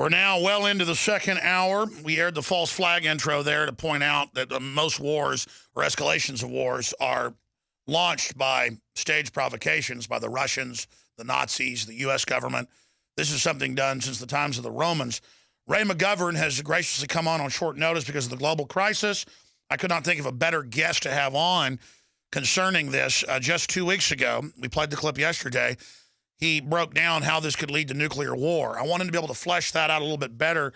We're now well into the second hour. We aired the false flag intro there to point out that most wars or escalations of wars are launched by staged provocations by the Russians, the Nazis, the U.S. government. This is something done since the times of the Romans. Ray McGovern has graciously come on short notice because of the global crisis. I could not think of a better guest to have on concerning this. Just 2 weeks ago, we played the clip yesterday, he broke down how this could lead to nuclear war. I wanted to be able to flesh that out a little bit better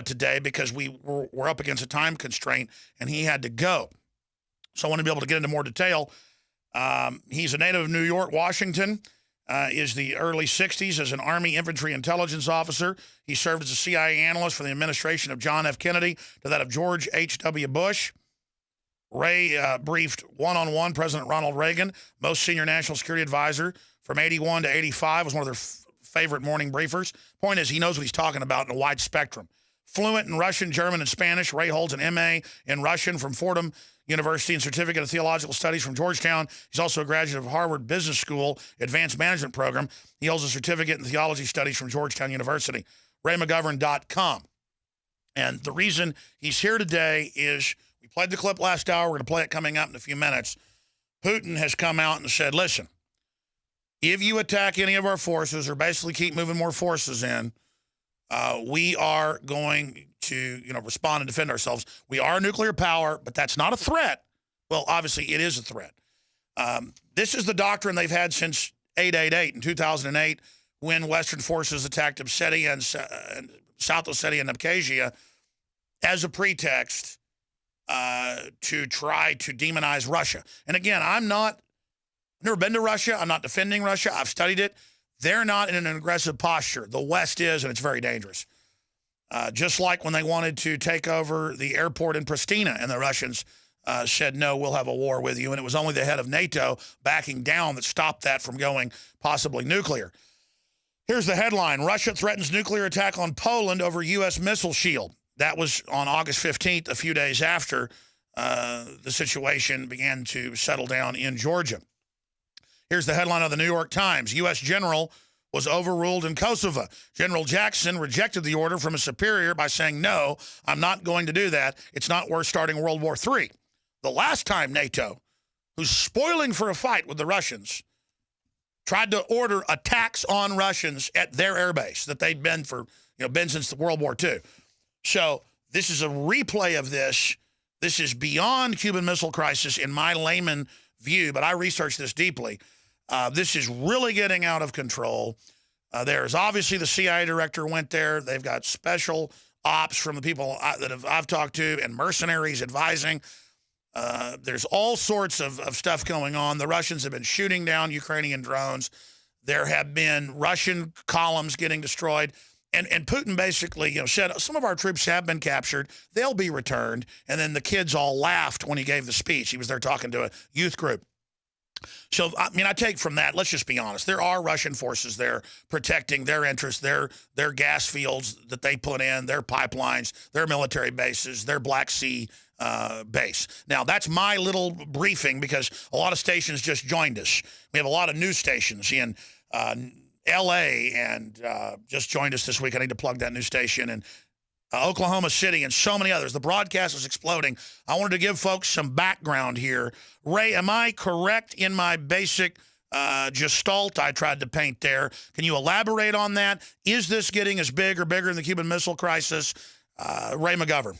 today because we're up against a time constraint and he had to go. So I want to be able to get into more detail. He's a native of New York, Washington, is the early 60s as an Army infantry intelligence officer. He served as a CIA analyst for the administration of John F. Kennedy to that of George H.W. Bush. Ray briefed one-on-one President Ronald Reagan, most senior national security advisor from 81 to 85, was one of their favorite morning briefers. Point is, he knows what he's talking about in a wide spectrum. Fluent in Russian, German, and Spanish, Ray holds an MA in Russian from Fordham University and Certificate of Theological Studies from Georgetown. He's also a graduate of Harvard Business School Advanced Management Program. He holds a certificate in Theology Studies from Georgetown University. RayMcGovern.com. And the reason he's here today is we played the clip last hour. We're going to play it coming up in a few minutes. Putin has come out and said, listen, if you attack any of our forces or basically keep moving more forces in, we are going to, respond and defend ourselves. We are a nuclear power, but that's not a threat. Well, obviously, it is a threat. This is the doctrine they've had since 888 in 2008 when Western forces attacked Ossetia and South Ossetia and Abkhazia as a pretext to try to demonize Russia. And again, I've never been to Russia. I'm not defending Russia. I've studied it. They're not in an aggressive posture. The West is, and it's very dangerous. Just like when they wanted to take over the airport in Pristina, and the Russians said, no, we'll have a war with you. And it was only the head of NATO backing down that stopped that from going possibly nuclear. Here's the headline. Russia threatens nuclear attack on Poland over U.S. missile shield. That was on August 15th, a few days after the situation began to settle down in Georgia. Here's the headline of the New York Times. U.S. general was overruled in Kosovo. General Jackson rejected the order from a superior by saying, no, I'm not going to do that. It's not worth starting World War III. The last time NATO, who's spoiling for a fight with the Russians, tried to order attacks on Russians at their airbase that they'd been since the World War II. So this is a replay of this. This is beyond Cuban Missile Crisis in my layman view, but I researched this deeply. This is really getting out of control. There's obviously the CIA director went there. They've got special ops from the people that I've talked to and mercenaries advising. There's all sorts of stuff going on. The Russians have been shooting down Ukrainian drones. There have been Russian columns getting destroyed. And Putin basically, said some of our troops have been captured. They'll be returned. And then the kids all laughed when he gave the speech. He was there talking to a youth group. So, I take from that, let's just be honest. There are Russian forces there protecting their interests, their gas fields that they put in, their pipelines, their military bases, their Black Sea base. Now, that's my little briefing because a lot of stations just joined us. We have a lot of news stations in L.A. and just joined us this week. I need to plug that news station. And Oklahoma City, and so many others. The broadcast is exploding. I wanted to give folks some background here. Ray, am I correct in my basic gestalt I tried to paint there? Can you elaborate on that? Is this getting as big or bigger than the Cuban Missile Crisis? Ray McGovern.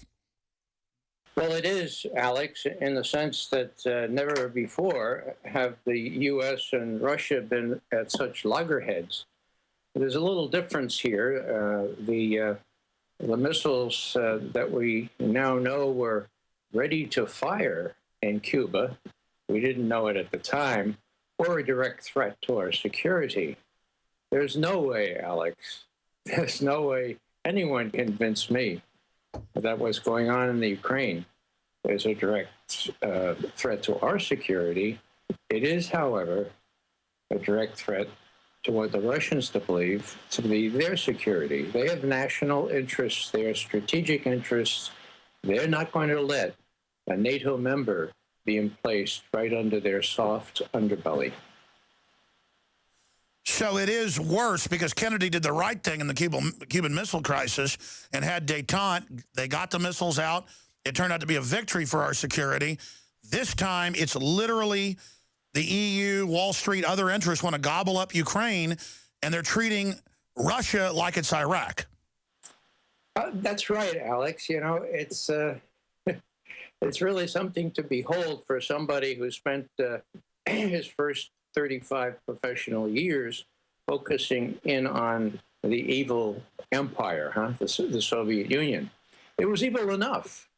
Well, it is, Alex, in the sense that never before have the U.S. and Russia been at such loggerheads. There's a little difference here. The missiles that we now know were ready to fire in Cuba, we didn't know it at the time, were a direct threat to our security. There's no way, Alex, there's no way anyone convinced me that what's going on in the Ukraine is a direct threat to our security. It is, however, a direct threat to what the Russians believe to be their security. They have national interests, their strategic interests. They're not going to let a NATO member be placed right under their soft underbelly. So it is worse because Kennedy did the right thing in the Cuban Missile Crisis and had détente. They got the missiles out. It turned out to be a victory for our security. This time, it's literally the EU, Wall Street, other interests want to gobble up Ukraine, and they're treating Russia like it's Iraq. That's right, Alex. You know, it's it's really something to behold for somebody who spent his first 35 professional years focusing in on the evil empire, the Soviet Union. It was evil enough.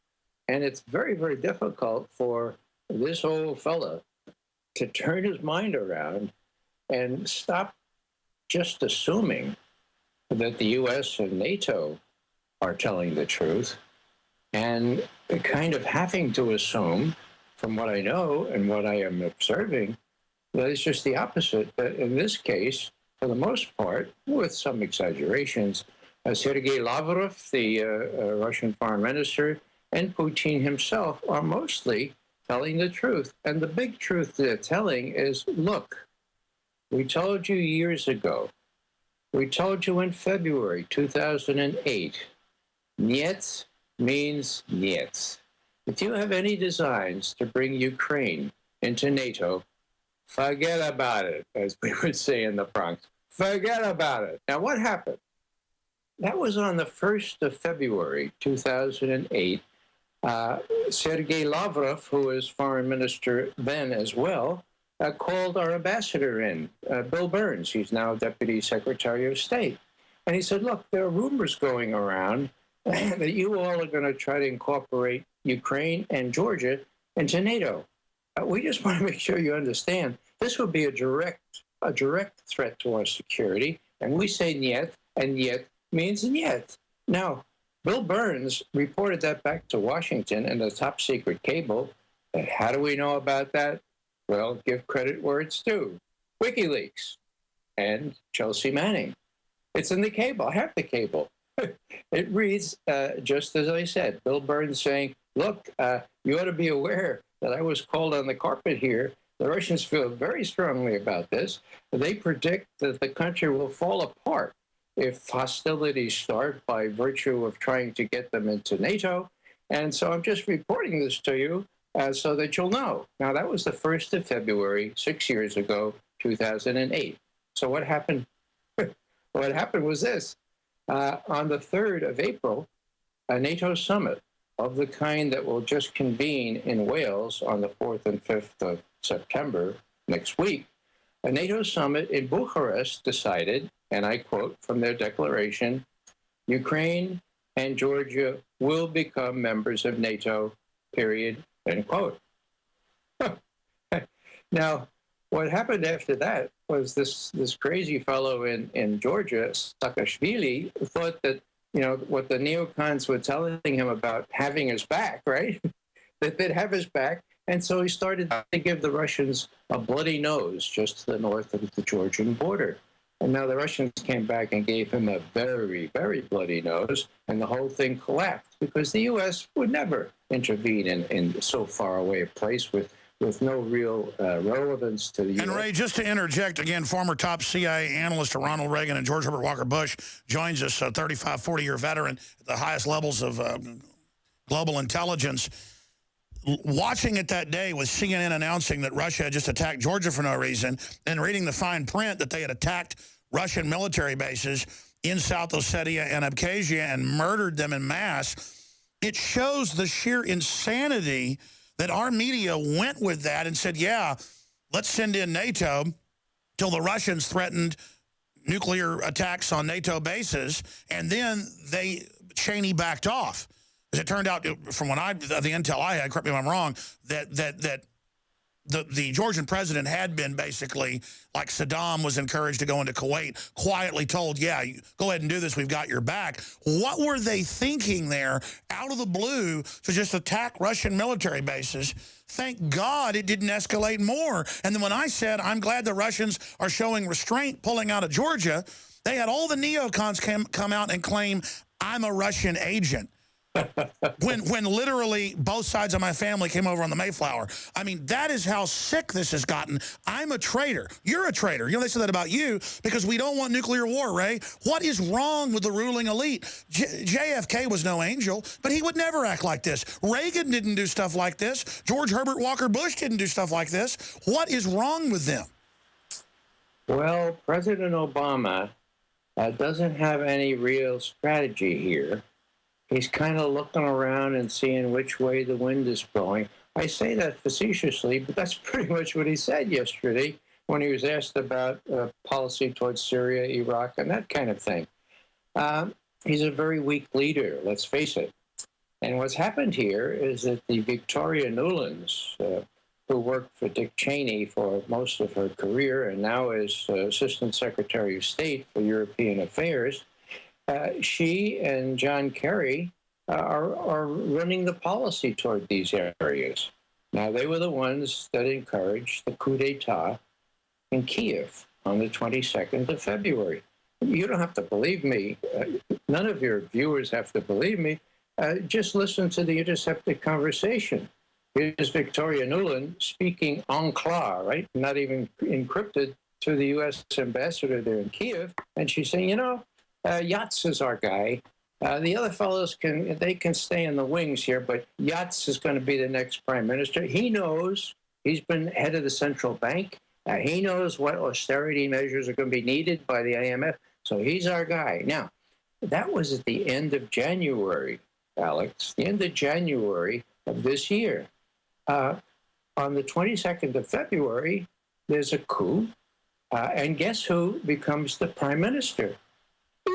And it's very, very difficult for this old fella to turn his mind around and stop just assuming that the U.S. and NATO are telling the truth and kind of having to assume, from what I know and what I am observing, that it's just the opposite. That in this case, for the most part, with some exaggerations, Sergei Lavrov, the Russian foreign minister, and Putin himself are mostly telling the truth. And the big truth they're telling is, look, we told you years ago, we told you in February 2008, niet means niet. If you have any designs to bring Ukraine into NATO, forget about it, as we would say in the Bronx. Forget about it. Now, what happened? That was on the 1st of February 2008. Sergei Lavrov, who was foreign minister then as well, called our ambassador in, Bill Burns. He's now Deputy Secretary of State. And he said, look, there are rumors going around that you all are going to try to incorporate Ukraine and Georgia into NATO. We just want to make sure you understand this would be a direct threat to our security. And we say niet, and niet means niet. Now, Bill Burns reported that back to Washington in a top secret cable. And how do we know about that? Well, give credit where it's due. WikiLeaks and Chelsea Manning. It's in the cable. I have the cable. It reads, just as I said, Bill Burns saying, look, you ought to be aware that I was called on the carpet here. The Russians feel very strongly about this. They predict that the country will fall apart if hostilities start by virtue of trying to get them into NATO. And so I'm just reporting this to you so that you'll know. Now, that was the 1st of February, 6 years ago, 2008. So what happened? What happened was this. On the 3rd of April, a NATO summit of the kind that will just convene in Wales on the 4th and 5th of September next week, a NATO summit in Bucharest decided, and I quote from their declaration, Ukraine and Georgia will become members of NATO, period, end quote. Now, what happened after that was this crazy fellow in Georgia, Saakashvili, thought that, you know, what the neocons were telling him about having his back, right? That they'd have his back. And so he started to give the Russians a bloody nose just to the north of the Georgian border. And now the Russians came back and gave him a very, very bloody nose, and the whole thing collapsed because the U.S. would never intervene in so far away a place with no real relevance to the U.S. And Ray, just to interject again, former top CIA analyst Ronald Reagan and George Herbert Walker Bush joins us, a 35, 40-year veteran at the highest levels of global intelligence. Watching it that day with CNN announcing that Russia had just attacked Georgia for no reason, and reading the fine print that they had attacked Russian military bases in South Ossetia and Abkhazia and murdered them en masse, it shows the sheer insanity that our media went with that and said, yeah, let's send in NATO till the Russians threatened nuclear attacks on NATO bases, and then Cheney backed off. As it turned out, from the intel I had, correct me if I'm wrong, that the Georgian president had been basically, like Saddam was encouraged to go into Kuwait, quietly told, yeah, go ahead and do this, we've got your back. What were they thinking there, out of the blue, to just attack Russian military bases? Thank God it didn't escalate more. And then when I said, I'm glad the Russians are showing restraint pulling out of Georgia, they had all the neocons come out and claim, I'm a Russian agent. when literally both sides of my family came over on the Mayflower. I mean, that is how sick this has gotten. I'm a traitor. You're a traitor. You know, they said that about you because we don't want nuclear war, Ray. What is wrong with the ruling elite? JFK was no angel, but he would never act like this. Reagan didn't do stuff like this. George Herbert Walker Bush didn't do stuff like this. What is wrong with them? Well, President Obama doesn't have any real strategy here. He's kind of looking around and seeing which way the wind is blowing. I say that facetiously, but that's pretty much what he said yesterday when he was asked about policy towards Syria, Iraq, and that kind of thing. He's a very weak leader, let's face it. And what's happened here is that the Victoria Nulands, who worked for Dick Cheney for most of her career and now is Assistant Secretary of State for European Affairs, she and John Kerry are running the policy toward these areas. Now, they were the ones that encouraged the coup d'etat in Kiev on the 22nd of February. You don't have to believe me. None of your viewers have to believe me. Just listen to the intercepted conversation. Here's Victoria Nuland speaking en clair, right? Not even encrypted, to the U.S. ambassador there in Kiev. And she's saying, you know, Yats is our guy. The other fellows can stay in the wings here, but Yats is going to be the next prime minister. He knows. He's been head of the central bank. He knows what austerity measures are going to be needed by the IMF. So he's our guy. Now, that was at the end of January, Alex, the end of January of this year. On the 22nd of February, there's a coup. And guess who becomes the prime minister?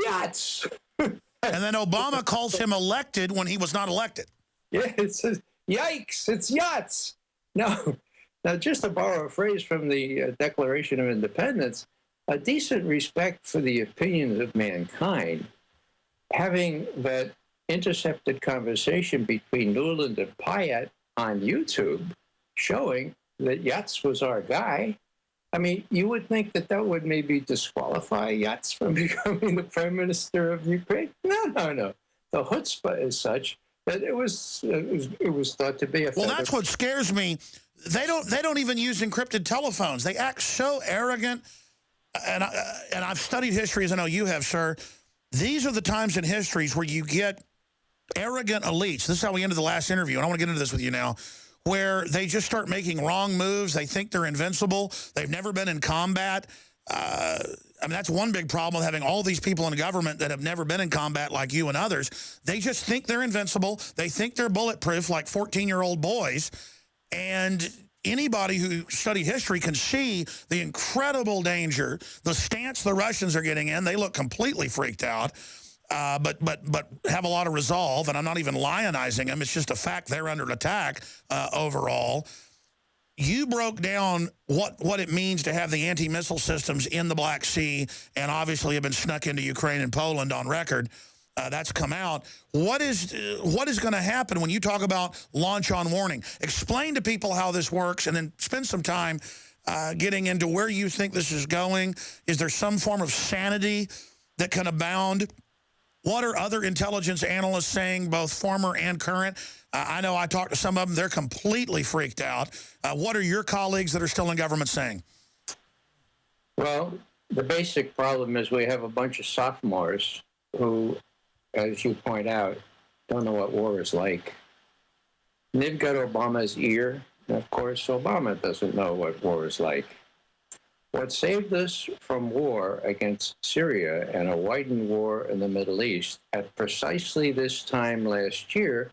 Yats. And then Obama calls him elected when he was not elected. Yeah, it says, yikes, it's Yats. Now, just to borrow a phrase from the Declaration of Independence, a decent respect for the opinions of mankind, having that intercepted conversation between Nuland and Payet on YouTube showing that Yats was our guy. I mean, you would think that that would maybe disqualify Yats from becoming the prime minister of Ukraine. No. The chutzpah is such that it was thought to be a. Well, that's what scares me. They don't even use encrypted telephones. They act so arrogant. And I've studied history, as I know you have, sir. These are the times in histories where you get arrogant elites. This is how we ended the last interview, and I want to get into this with you now, where they just start making wrong moves. They think they're invincible. They've never been in combat. I mean, that's one big problem with having all these people in government that have never been in combat like you and others. They just think they're invincible. They think they're bulletproof like 14-year-old boys. And anybody who studied history can see the incredible danger, the stance the Russians are getting in. They look completely freaked out. But have a lot of resolve, and I'm not even lionizing them. It's just a fact they're under attack overall. You broke down what it means to have the anti-missile systems in the Black Sea, and obviously have been snuck into Ukraine and Poland on record. That's come out. What is going to happen when you talk about launch on warning? Explain to people how this works, and then spend some time getting into where you think this is going. Is there some form of sanity that can abound? What are other intelligence analysts saying, both former and current? I know I talked to some of them. They're completely freaked out. What are your colleagues that are still in government saying? Well, the basic problem is we have a bunch of sophomores who, as you point out, don't know what war is like. And they've got Obama's ear. And of course, Obama doesn't know what war is like. What saved us from war against Syria and a widened war in the Middle East at precisely this time last year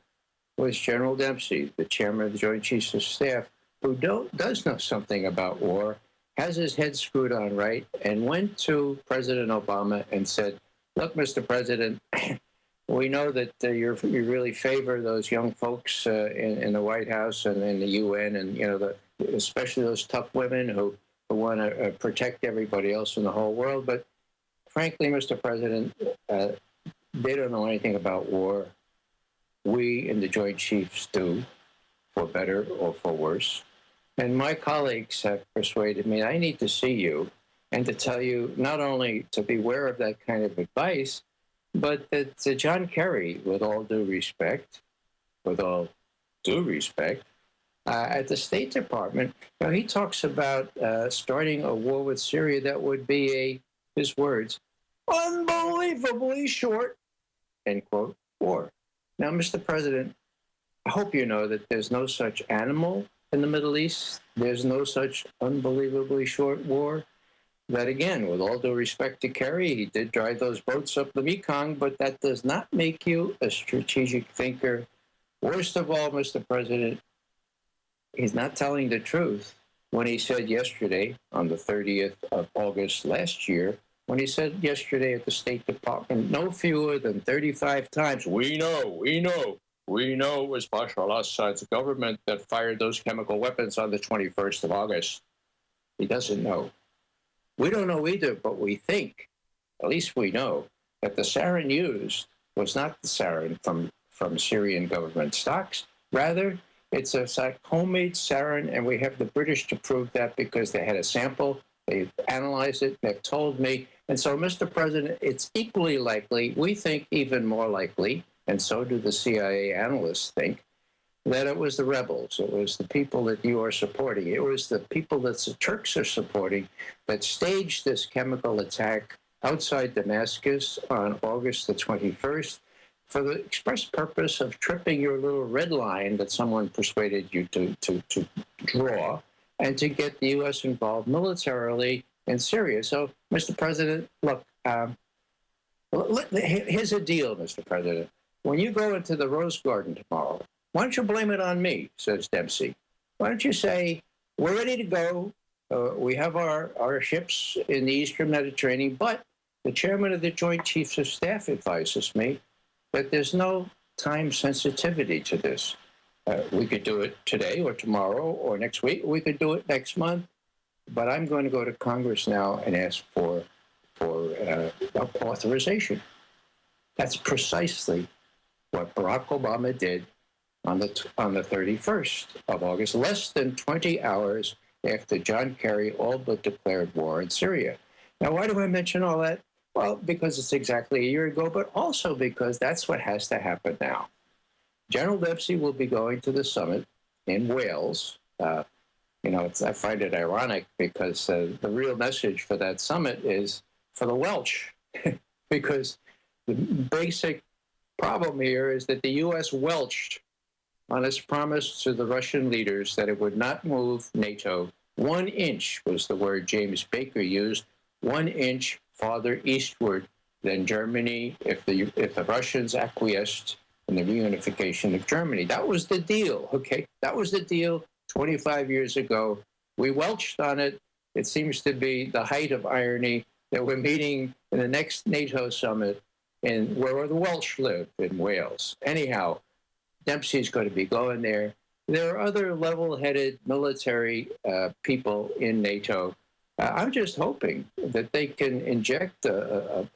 was General Dempsey, the chairman of the Joint Chiefs of Staff, who does know something about war, has his head screwed on right, and went to President Obama and said, look, Mr. President, we know that you really favor those young folks in the White House and in the UN, and especially those tough women who want to protect everybody else in the whole world. But frankly, Mr. President, they don't know anything about war. We in the Joint Chiefs do, for better or for worse. And my colleagues have persuaded me I need to see you and to tell you not only to beware of that kind of advice, but that John Kerry, with all due respect, at the State Department, he talks about starting a war with Syria that would be his words, unbelievably short, end quote, war. Now, Mr. President, I hope you know that there's no such animal in the Middle East. There's no such unbelievably short war. That, again, with all due respect to Kerry, he did drive those boats up the Mekong, but that does not make you a strategic thinker. Worst of all, Mr. President, he's not telling the truth when he said yesterday, on the 30th of August last year, when he said yesterday at the State Department, no fewer than 35 times, we know it was Bashar al-Assad's government that fired those chemical weapons on the 21st of August. He doesn't know. We don't know either, but we think, at least we know, that the sarin used was not the sarin from Syrian government stocks. Rather, it's a homemade sarin, and we have the British to prove that because they had a sample, they've analyzed it, they've told me. And so, Mr. President, it's equally likely, we think even more likely, and so do the CIA analysts think, that it was the rebels, it was the people that you are supporting, it was the people that the Turks are supporting that staged this chemical attack outside Damascus on August the 21st for the express purpose of tripping your little red line that someone persuaded you to draw and to get the U.S. involved militarily in Syria. So, Mr. President, look, here's a deal, Mr. President. When you go into the Rose Garden tomorrow, why don't you blame it on me, says Dempsey. Why don't you say, we're ready to go. We have our ships in the Eastern Mediterranean, but the chairman of the Joint Chiefs of Staff advises me that there's no time sensitivity to this. We could do it today or tomorrow or next week. We could do it next month. But I'm going to go to Congress now and ask for authorization. That's precisely what Barack Obama did on the 31st of August, less than 20 hours after John Kerry all but declared war in Syria. Now, why do I mention all that? Well, because it's exactly a year ago, but also because that's what has to happen now. General Dempsey will be going to the summit in Wales. I find it ironic because the real message for that summit is for the Welsh, because the basic problem here is that the U.S. welched on its promise to the Russian leaders that it would not move NATO 1 inch, was the word James Baker used, 1 inch farther eastward than Germany if the Russians acquiesced in the reunification of Germany. That was the deal, okay? That was the deal 25 years ago. We welched on it. It seems to be the height of irony that we're meeting in the next NATO summit in where the Welsh live, in Wales. Anyhow, Dempsey's going to be going there. There are other level-headed military people in NATO. I'm just hoping that they can inject a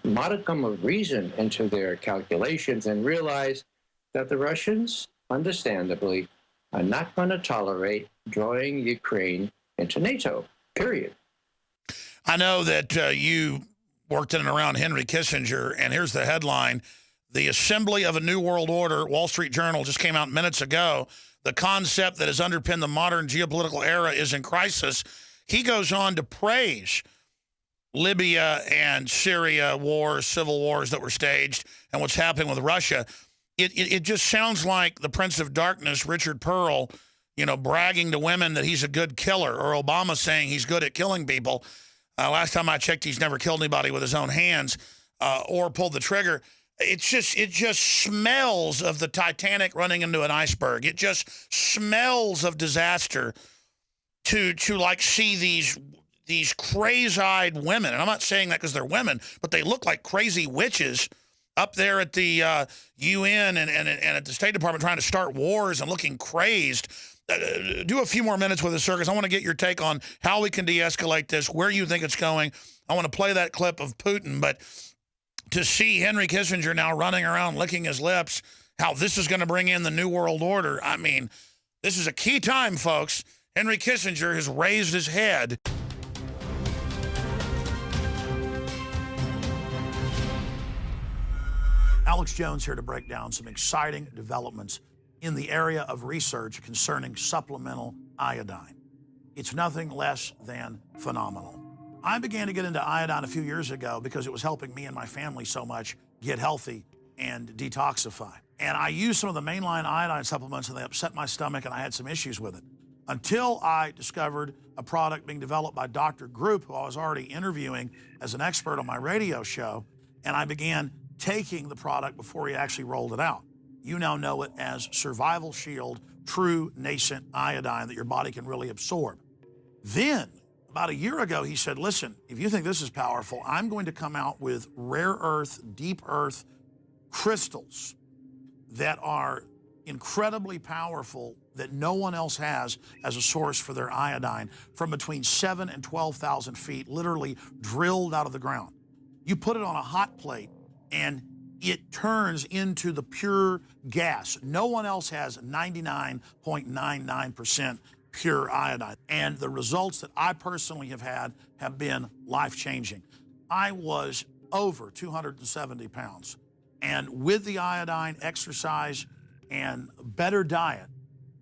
modicum of reason into their calculations and realize that the Russians, understandably, are not going to tolerate drawing Ukraine into NATO, period. I know that you worked in and around Henry Kissinger, and here's the headline. The Assembly of a New World Order, Wall Street Journal, just came out minutes ago. The concept that has underpinned the modern geopolitical era is in crisis. He goes on to praise Libya and Syria wars, civil wars that were staged, and what's happening with Russia. It just sounds like the Prince of Darkness, Richard Pearl, bragging to women that he's a good killer, or Obama saying he's good at killing people. Last time I checked, he's never killed anybody with his own hands or pulled the trigger. It just smells of the Titanic running into an iceberg. It just smells of disaster to like see these crazy-eyed women. And I'm not saying that because they're women, but they look like crazy witches up there at the UN and at the State Department trying to start wars and looking crazed. Do a few more minutes with us, sir, because I want to get your take on how we can de-escalate this, where you think it's going. I want to play that clip of Putin, but to see Henry Kissinger now running around licking his lips, how this is going to bring in the New World Order. I mean, this is a key time, folks. Henry Kissinger has raised his head. Alex Jones here to break down some exciting developments in the area of research concerning supplemental iodine. It's nothing less than phenomenal. I began to get into iodine a few years ago because it was helping me and my family so much get healthy and detoxify. And I used some of the mainline iodine supplements and they upset my stomach and I had some issues with it. Until I discovered a product being developed by Dr. Group, who I was already interviewing as an expert on my radio show, and I began taking the product before he actually rolled it out. You now know it as Survival Shield True Nascent Iodine that your body can really absorb. Then, about a year ago, he said, listen, if you think this is powerful, I'm going to come out with rare earth, deep earth crystals that are incredibly powerful that no one else has as a source for their iodine from between 7,000 and 12,000 feet, literally drilled out of the ground. You put it on a hot plate and it turns into the pure gas. No one else has 99.99% pure iodine. And the results that I personally have had have been life-changing. I was over 270 pounds. And with the iodine, exercise, and better diet,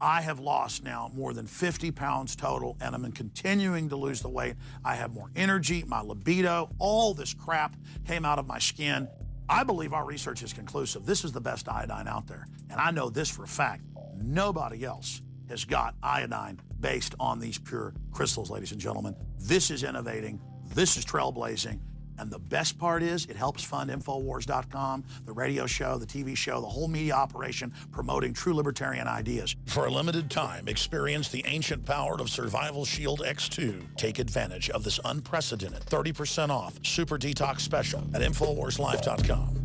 I have lost now more than 50 pounds total, and I'm continuing to lose the weight. I have more energy, my libido, all this crap came out of my skin. I believe our research is conclusive. This is the best iodine out there. And I know this for a fact. Nobody else has got iodine based on these pure crystals, ladies and gentlemen. This is innovating. This is trailblazing. And the best part is it helps fund Infowars.com, the radio show, the TV show, the whole media operation promoting true libertarian ideas. For a limited time, experience the ancient power of Survival Shield X2. Take advantage of this unprecedented 30% off Super Detox special at InfoWarsLife.com.